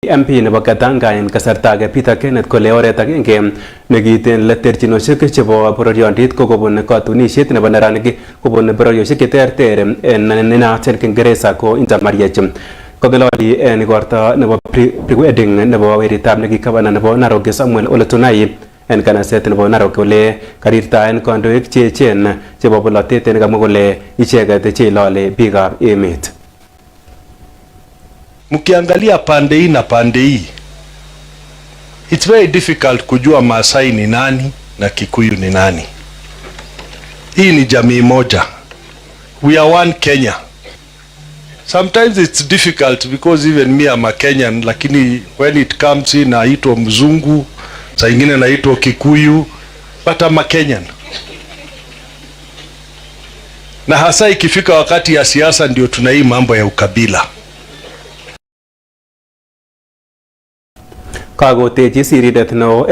MP nebo Katanga en kasarta age Peter Kenneth kole oret agenge nekiten leterchinoshek chebo bororiondit ko kobun katunisiet nebo neranik kobun bororioshek cheterter nenaat en Kingereza ko intermarriage. Kogeloli en igorto nebo pre-wedding nebo weritab nekikabana nebo Narok Samuel Ole Tunai en kanaset nebo Narok kole karirtaen kandoik cheechen chebo bolotet en kamwa kole icheket cheilole biikab emet. Mkiangalia pande hii na pande hii, it's very difficult kujua Maasai ni nani na Kikuyu ni nani. Hii ni jamii moja. We are one Kenya. Sometimes it's difficult because even me I'm a Kenyan, lakini when it comes in naitwa mzungu, saa ingine naitwa Kikuyu, but I'm a Kenyan. Na hasa ikifika wakati ya siasa ndio tuna hii mambo ya ukabila. Kagotechi sirindet neo